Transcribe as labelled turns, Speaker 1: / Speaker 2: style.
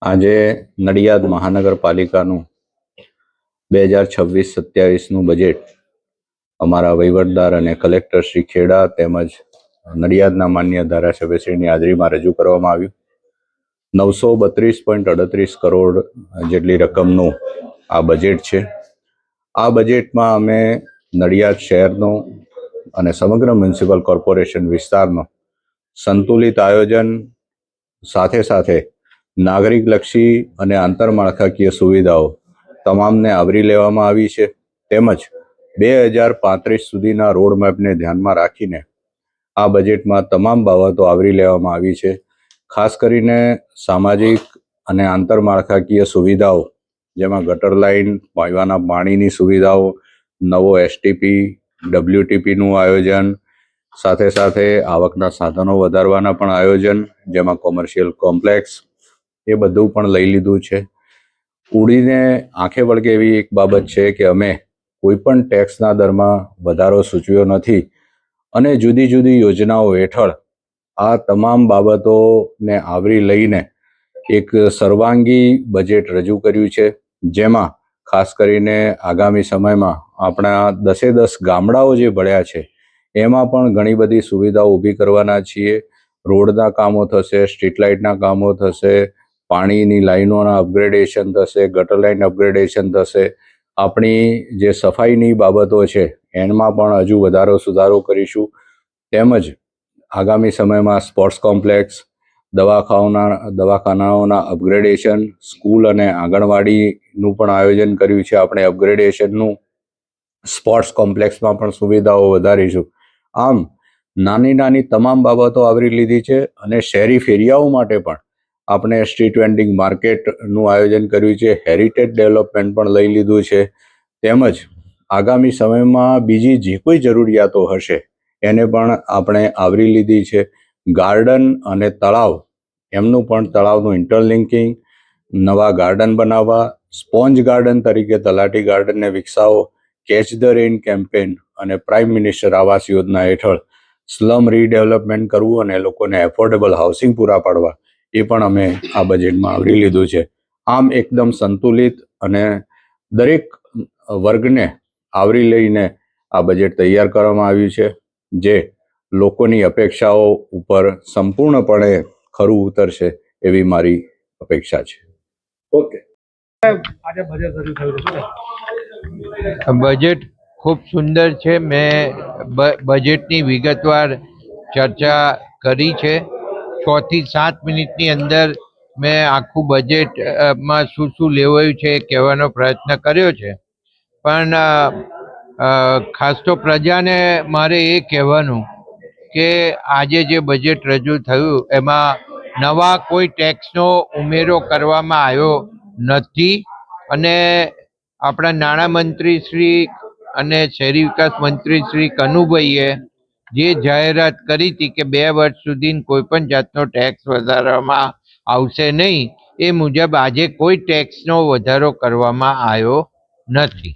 Speaker 1: આજે નડિયાદ મહાનગરપાલિકાનું 2026-27નું બજેટ અમારા વહીવટદાર અને કલેક્ટર શ્રી ખેડા તેમજ નડિયાદના માન્ય ધારાસભ્યશ્રીની હાજરીમાં રજૂ કરવામાં આવ્યું. 932.38 કરોડ જેટલી રકમનું આ બજેટ છે. આ બજેટમાં અમે નડિયાદ શહેરનો અને સમગ્ર મ્યુનિસિપલ કોર્પોરેશન વિસ્તારનો સંતુલિત આયોજન સાથે સાથે નાગરિકલક્ષી અને આંતરમાળખાકીય સુવિધાઓ તમામને આવરી લેવામાં આવી છે. તેમજ 2035 સુધીના રોડમેપને ધ્યાનમાં રાખીને આ બજેટમાં તમામ બાબતો આવરી લેવામાં આવી છે. ખાસ કરીને સામાજિક અને આંતરમાળખાકીય સુવિધાઓ જેમાં ગટર લાઇન, પીવાના પાણીની સુવિધાઓ, નવો એસટીપી, ડબલ્યુટીપીનું આયોજન, સાથે સાથે આવકના સાધનો વધારવાના પણ આયોજન, જેમાં કોમર્શિયલ કોમ્પ્લેક્સ, એ બધું પણ લઈ લીધું છે. ઉડીને આંખે વળગે એવી એક બાબત છે કે અમે કોઈ પણ ટેક્સના દરમાં વધારો સૂચવ્યો નથી અને જુદી જુદી યોજનાઓ હેઠળ આ તમામ બાબતોને આવરી લઈને એક સર્વાંગી બજેટ રજૂ કર્યું છે. જેમાં ખાસ કરીને આગામી સમયમાં આપણા 10 ગામડાઓ જે ભળ્યા છે એમાં પણ ઘણી બધી સુવિધાઓ ઊભી કરવાના છીએ. રોડના કામો થશે, સ્ટ્રીટ લાઇટના કામો થશે, પાણીની લાઈનોના અપગ્રેડેશન થશે, ગટર લાઇન અપગ્રેડેશન થશે. આપણી જે સફાઈની બાબતો છે એમાં પણ હજુ વધારો સુધારો કરીશું. તેમજ આગામી સમયમાં સ્પોર્ટ્સ કોમ્પ્લેક્સ, દવાખાનાઓના અપગ્રેડેશન, સ્કૂલ અને આંગણવાડીનું પણ આયોજન કર્યું છે આપણે અપગ્રેડેશનનું. સ્પોર્ટ્સ કોમ્પ્લેક્સમાં પણ સુવિધાઓ વધારીશું. આમ નાની નાની તમામ બાબતો આવરી લીધી છે અને શહેરી ફેરિયાઓ માટે પણ આપણે સ્ટ્રીટ વેન્ડિંગ માર્કેટનું આયોજન કર્યું છે. હેરિટેજ ડેવલપમેન્ટ પણ લઈ લીધું છે. તેમજ આગામી સમયમાં બીજી જે કોઈ જરૂરિયાતો હશે એને પણ આપણે આવરી લીધી છે. ગાર્ડન અને તળાવ, એમનું પણ તળાવનું ઇન્ટરલિંકિંગ, નવા ગાર્ડન બનાવવા, સ્પોન્જ ગાર્ડન તરીકે તલાટી ગાર્ડનને વિકસાવો, કેચ ધ રેઇન કેમ્પેન અને પ્રાઇમ મિનિસ્ટર આવાસ યોજના હેઠળ સ્લમ રીડેવલપમેન્ટ કરવું અને લોકોને એફોર્ડેબલ હાઉસિંગ પૂરા પાડવા, એ પણ અમે આ બજેટમાં આવરી લીધું છે. આમ એકદમ સંતુલિત અને દરેક વર્ગને આવરી લઈને આ બજેટ તૈયાર કરવામાં આવ્યું છે, જે લોકોની અપેક્ષાઓ ઉપર સંપૂર્ણપણે ખરું ઉતરશે એવી મારી અપેક્ષા છે. ઓકે.
Speaker 2: બજેટ ખૂબ સુંદર છે. મેં બજેટની વિગતવાર ચર્ચા કરી છે. 6 થી 7 મિનિટની અંદર મેં આખું બજેટમાં શું શું લેવાયું છે એ કહેવાનો પ્રયત્ન કર્યો છે. પણ ખાસ તો પ્રજાને મારે એ કહેવાનું કે આજે જે બજેટ રજૂ થયું એમાં નવા કોઈ ટેક્સનો ઉમેરો કરવામાં આવ્યો નથી અને આપણા નાણામંત્રી શ્રી અને શહેરી વિકાસ મંત્રી શ્રી કનુભાઈએ જે જાહેરાત કરી હતી કે 2 વર્ષ સુધી કોઈ પણ જાતનો ટેક્સ વધારવામાં આવશે નહીં, એ મુજબ આજે કોઈ ટેક્સનો વધારો કરવામાં આવ્યો નથી.